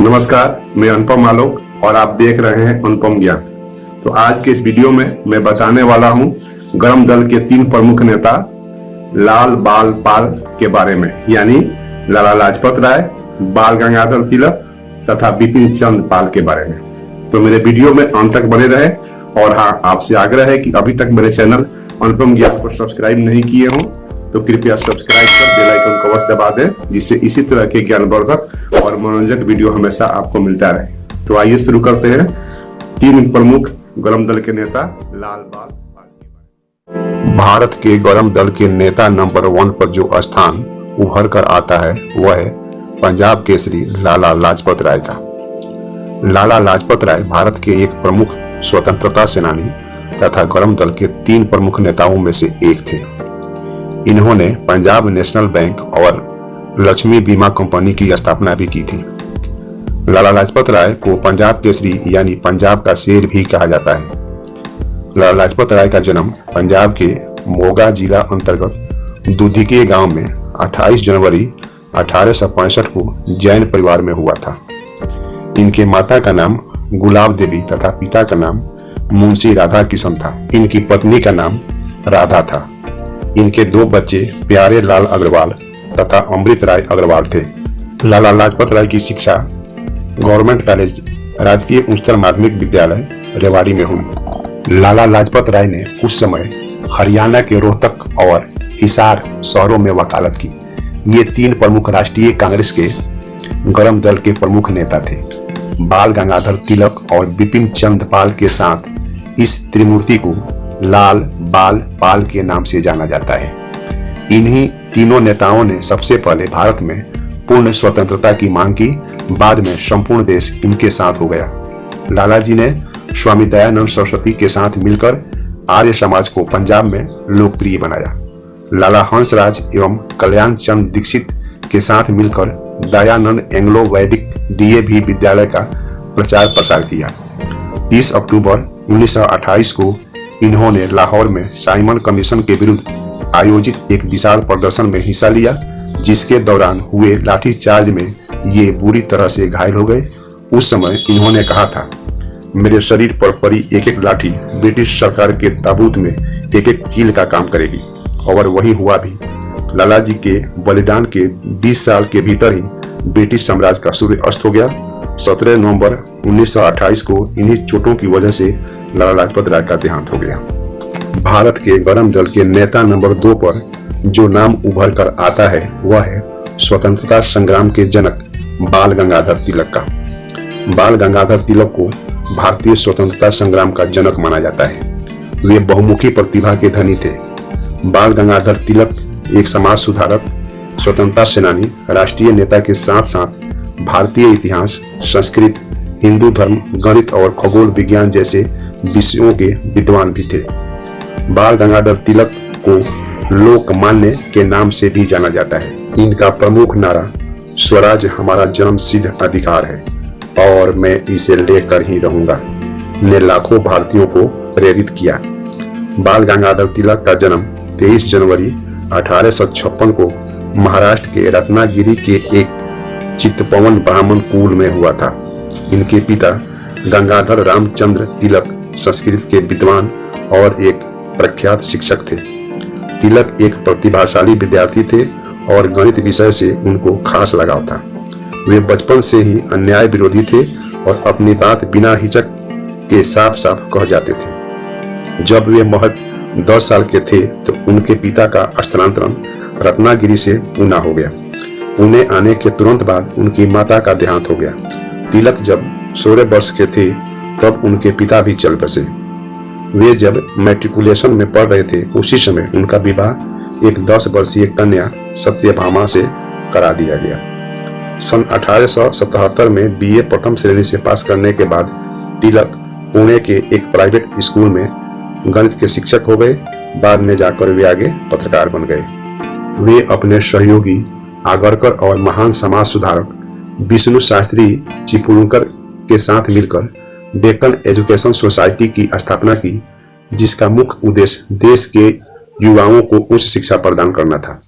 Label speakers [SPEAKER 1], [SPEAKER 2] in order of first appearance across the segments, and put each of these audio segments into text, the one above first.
[SPEAKER 1] नमस्कार, मैं अनुपम आलोक और आप देख रहे हैं अनुपम ज्ञान। तो आज के इस वीडियो में मैं बताने वाला हूं गरम दल के 3 प्रमुख नेता लाल बाल पाल के बारे में, यानी लाला लाजपत राय, बाल गंगाधर तिलक तथा बिपिन चंद्र पाल के बारे में। तो मेरे वीडियो में अंत तक बने रहे। और हाँ, आपसे आग्रह है कि अभी तक मेरे चैनल अनुपम ज्ञान को सब्सक्राइब नहीं किए हों तो कृपया सब्सक्राइब कर बेल आइकन को अवश्य दबा दें, जिससे इसी तरह के ज्ञानवर्धक और मनोरंजक वीडियो हमेशा आपको मिलता रहे। तो आइए शुरू करते हैं 3 प्रमुख गरम दल के नेता लाल बाल पाल।
[SPEAKER 2] भारत के गरम दल के नेता नंबर 1 पर जो स्थान उभर कर आता है वह है पंजाब केसरी लाला लाजपत राय का। लाला लाजपत राय भारत के एक प्रमुख स्वतंत्रता सेनानी तथा गरम दल के 3 प्रमुख नेताओं में से एक थे। इन्होंने पंजाब नेशनल बैंक और लक्ष्मी बीमा कंपनी की स्थापना भी की थी। लाला लाजपत राय को पंजाब केसरी यानी पंजाब का शेर भी कहा जाता है। लाला लाजपत राय का जन्म पंजाब के मोगा जिला अंतर्गत दूधिके गांव में 28 जनवरी 1865 को जैन परिवार में हुआ था। इनके माता का नाम गुलाब देवी तथा पिता का नाम मुंशी राधा किशन था। इनकी पत्नी का नाम राधा था। इनके 2 बच्चे प्यारे लाल अग्रवाल तथा अमृत राय अग्रवाल थे। लाला लाजपत राय की शिक्षा गवर्नमेंट कॉलेज राजकीय उच्चतर माध्यमिक विद्यालय रेवाड़ी में हुई। लाला लाजपत राय ने उस समय हरियाणा के रोहतक और हिसार शहरों में वकालत की। ये 3 प्रमुख राष्ट्रीय कांग्रेस के गरम दल के प्रमुख नेता थे। बाल गंगाधर तिलक और बिपिन चंद्र पाल के साथ इस त्रिमूर्ति को लाल बाल पाल के नाम से जाना जाता है। इन्हीं तीनों नेताओं ने सबसे पहले भारत में पूर्ण स्वतंत्रता की मांग की। बाद में संपूर्ण देश इनके साथ हो गया। लाला जी ने स्वामी दयानंद सरस्वती के साथ मिलकर आर्य समाज को पंजाब में लोकप्रिय बनाया। लाला हंसराज एवं कल्याण चंद्र दीक्षित के साथ मिलकर दयानंद एंग्लो वैदिक डीएवी विद्यालय का प्रचार प्रसार किया। 30 अक्टूबर 1928 को इन्होंने लाहौर में साइमन कमीशन के विरुद्ध आयोजित एक विशाल प्रदर्शन में हिस्सा लिया, जिसके दौरान हुए लाठीचार्ज में ये बुरी तरह से घायल हो गए। उस समय इन्होंने कहा था, मेरे शरीर पर पड़ी एक लाठी ब्रिटिश सरकार के ताबूत में एक कील का काम करेगी। और वही हुआ भी। लाला जी के बलिदान के 20 साल के भीतर ही ब्रिटिश साम्राज्य का सूर्य अस्त हो गया। 17 नवंबर 1928 को इन्हीं चोटों की वजह से लाला लाजपत राय का देहांत हो गया। भारत के गरम दल के नेता नंबर 2 पर जो नाम उभर कर आता है वह है स्वतंत्रता संग्राम के जनक बाल गंगाधर तिलक का। बाल गंगाधर तिलक को भारतीय स्वतंत्रता संग्राम का जनक माना जाता है। वे बहुमुखी प्रतिभा के धनी थे। बाल गंगाधर तिलक एक समाज सुधारक, स्वतंत्रता सेनानी, राष्ट्रीय नेता के साथ साथ भारतीय इतिहास, संस्कृत, हिंदू धर्म, गणित और खगोल विज्ञान जैसे विषयों के विद्वान भी थे। बाल गंगाधर तिलक को लोकमान्य के नाम से भी जाना जाता है। इनका प्रमुख नारा स्वराज हमारा जन्म सिद्ध अधिकार है और मैं इसे लेकर ही रहूंगा ने लाखों भारतीयों को प्रेरित किया। बाल गंगाधर तिलक का जन्म 23 जनवरी 1856 को महाराष्ट्र के रत्नागिरी के एक चित्तपवन ब्राह्मण कुल में हुआ था। इनके पिता गंगाधर रामचंद्र तिलक संस्कृत के विद्वान और एक प्रख्यात शिक्षक थे। तिलक एक प्रतिभाशाली विद्यार्थी थे और गणित विषय से उनको खास लगाव था। वे बचपन से ही अन्याय विरोधी थे और अपनी बात बिना हिचक के साफ साफ कह जाते थे। जब वे महज 10 साल के थे तो उनके पिता का स्थानांतरण रत्नागिरी से पूना हो गया। पुणे आने के तुरंत बाद उनकी माता का देहांत हो गया। तिलक जब 16 वर्ष के थे तब उनके पिता भी चल बसे। वे जब मैट्रिकुलेशन में पढ़ रहे थे उसी समय उनका विवाह एक 10 वर्षीय कन्या सत्यभामा से करा दिया गया। सन 1877 में बीए प्रथम श्रेणी से पास करने के बाद तिलक पुणे के एक प्राइवेट स्कूल में गणित के शिक्षक हो गए। बाद में जाकर वे आगे पत्रकार बन गए। वे अपने सहयोगी आगरकर और महान समाज सुधारक विष्णु शास्त्री चिपळूणकर के साथ मिलकर डेक्कन एजुकेशन सोसाइटी की स्थापना की, जिसका मुख्य उद्देश्य देश के युवाओं को उच्च शिक्षा प्रदान करना था।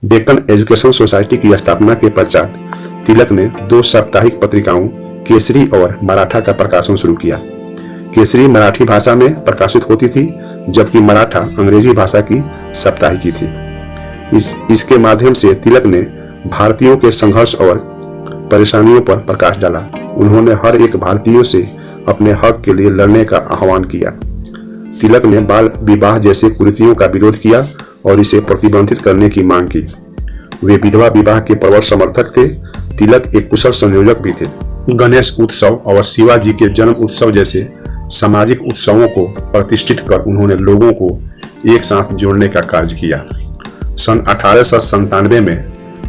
[SPEAKER 2] डेक्कन एजुकेशन सोसाइटी की स्थापना के पश्चात तिलक ने 2 साप्ताहिक पत्रिकाओं केसरी और मराठा का प्रकाशन शुरू किया। केसरी मराठी भाषा में प्रकाशित होती थी, जबकि मराठा अंग्रेजी भाषा की साप्ताहिकी थी। इसके माध्यम से तिलक ने भारतीयों के संघर्ष और परेशानियों पर प्रकाश डाला। उन्होंने हर एक भारतीय से अपने हक के लिए लड़ने का आह्वान किया। तिलक ने बाल विवाह जैसे कुरीतियों का विरोध किया और इसे प्रतिबंधित करने की मांग की। वे विधवा विवाह के प्रबल समर्थक थे। तिलक एक कुशल संयोजक भी थे। गणेश उत्सव और शिवाजी के जन्म उत्सव जैसे सामाजिक उत्सवों को प्रतिष्ठित कर उन्होंने लोगों को एक साथ जोड़ने का कार्य किया। सन 1897 में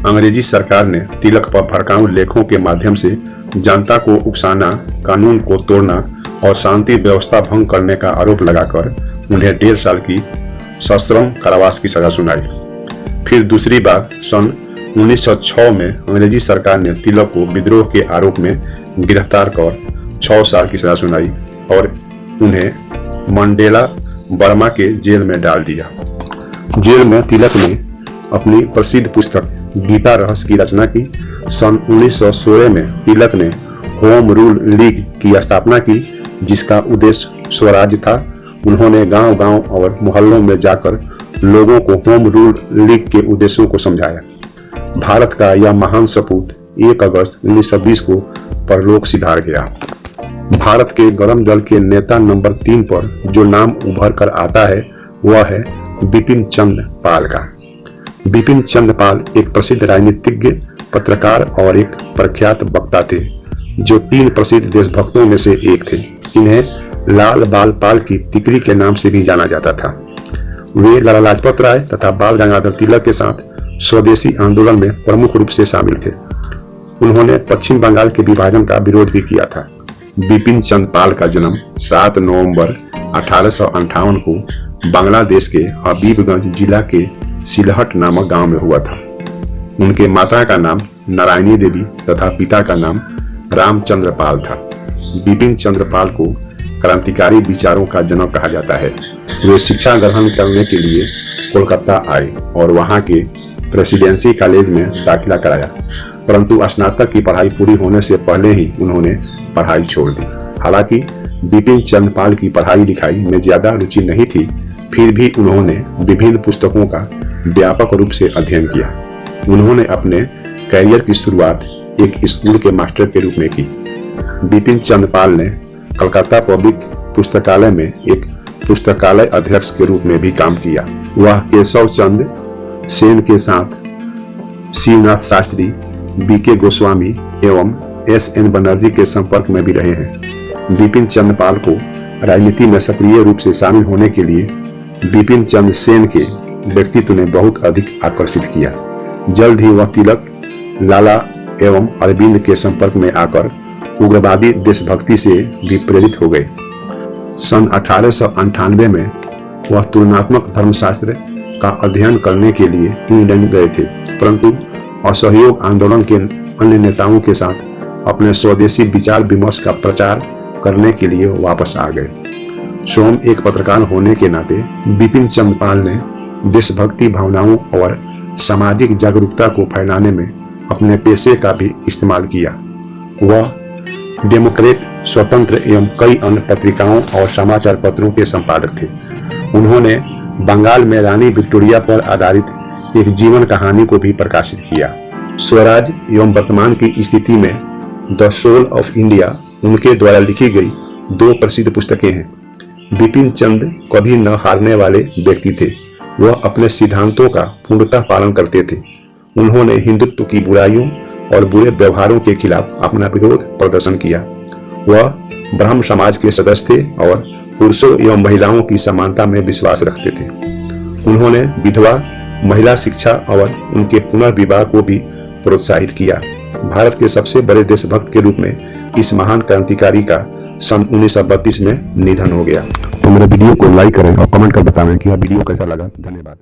[SPEAKER 2] अंग्रेजी सरकार ने तिलक पर भड़काऊ लेखों के माध्यम से जनता को उकसाना, कानून को तोड़ना और शांति व्यवस्था भंग करने का आरोप लगाकर उन्हें 1.5 साल की सश्रम कारावास की सजा सुनाई। फिर दूसरी बार सन 1906 में अंग्रेजी सरकार ने तिलक को विद्रोह के आरोप में गिरफ्तार कर 6 साल की सजा सुनाई और उन्हें मंडेला बर्मा के जेल में डाल दिया। जेल में तिलक ने अपनी प्रसिद्ध पुस्तक गीता रहस्य की रचना की। सन 1916 में तिलक ने होम रूल लीग की स्थापना की, जिसका उद्देश्य स्वराज्य था। उन्होंने गांव-गांव और मोहल्लों में जाकर लोगों को होम रूल लीग के उद्देश्यों को समझाया। भारत का यह महान सपूत 1 अगस्त 1920 को परलोक सिधार गया। भारत के गरम दल के नेता नंबर 3 पर जो नाम उभर कर आता है वह है बिपिन चंद्र पाल का। बिपिन चंद्र पाल एक प्रसिद्ध राजनीतिज्ञ, पत्रकार और एक प्रख्यात वक्ता थे, जो 3 प्रसिद्ध देशभक्तों में से एक थे। इन्हें लाल बाल पाल की तिकरी के नाम से भी जाना जाता था। वे लाला लाजपत राय तथा बाल गंगाधर तिलक के साथ स्वदेशी आंदोलन में प्रमुख रूप से शामिल थे। उन्होंने पश्चिम बंगाल के विभाजन का विरोध भी किया था। बिपिन चंद्र पाल का जन्म 7 नवंबर 1858 को बांग्लादेश के हबीबगंज जिला के सिलहट नामक गांव में हुआ था। उनके माता का नाम नारायणी देवी तथा पिता का नाम रामचंद्र पाल था। बिपिन चंद्र पाल को क्रांतिकारी विचारों का जनक कहा जाता है। वे शिक्षा ग्रहण करने के लिए कोलकाता आए और वहां के प्रेसिडेंसी कॉलेज में दाखिला कराया, परंतु स्नातक की पढ़ाई पूरी होने से पहले ही उन्होंने पढ़ाई छोड़ दी। हालांकि बिपिन चंद्र पाल की पढ़ाई लिखाई में ज्यादा रुचि नहीं थी, फिर भी उन्होंने विभिन्न पुस्तकों का व्यापक रूप से अध्ययन किया। उन्होंने अपने कैरियर की शुरुआत एक स्कूल के मास्टर के रूप में की। बिपिन चंद्र पाल ने कलकत्ता पब्लिक पुस्तकालय में एक पुस्तकालय अध्यक्ष के रूप में भी काम किया। वह केशव चंद्र सेन के साथ शिवनाथ शास्त्री, बीके गोस्वामी एवं एस.एन. बनर्जी के संपर्क में भी रहे हैं। बिपिन चंद्र पाल को राजनीति में सक्रिय रूप से शामिल होने के लिए बिपिन चंद्र सेन के व्यक्तित्व ने बहुत अधिक आकर्षित किया। जल्द ही वह तिलक, लाला एवं अरविंद के संपर्क में आकर उग्रवादी देशभक्ति से भी प्रेरित हो गए। सन 1898 में वह तुलनात्मक धर्मशास्त्र का अध्ययन करने के लिए इंग्लैंड गए थे, परंतु असहयोग आंदोलन के अन्य नेताओं के साथ अपने स्वदेशी विचार विमर्श का प्रचार करने के लिए वापस आ गए। स्वयं एक पत्रकार होने के नाते बिपिन चंद्र पाल ने देशभक्ति भावनाओं और सामाजिक जागरूकता को फैलाने में अपने पेशे का भी इस्तेमाल किया। वह डेमोक्रेट, स्वतंत्र एवं कई अन्य पत्रिकाओं और समाचार पत्रों के संपादक थे। उन्होंने बंगाल में रानी विक्टोरिया पर आधारित एक जीवन कहानी को भी प्रकाशित किया। स्वराज एवं वर्तमान की स्थिति में द सोल ऑफ इंडिया उनके द्वारा लिखी गई 2 प्रसिद्ध पुस्तकें हैं। बिपिन चंद्र कभी न हारने वाले व्यक्ति थे। वह अपने सिद्धांतों का पूर्णतः पालन करते थे। उन्होंने हिंदुत्व की बुराइयों और बुरे व्यवहारों के खिलाफ अपना विरोध प्रदर्शन किया। वह ब्राह्मण समाज के सदस्य थे और पुरुषों एवं महिलाओं की समानता में विश्वास रखते थे। उन्होंने विधवा, महिला शिक्षा और उनके पुनर्विवाह को भी प्रोत्साहित किया। भारत के सबसे बड़े देशभक्त के रूप में इस महान क्रांतिकारी का सन 1932 में निधन हो गया।
[SPEAKER 1] तो मेरे वीडियो को लाइक करें और कमेंट कर बताएं कि यह वीडियो कैसा लगा। धन्यवाद।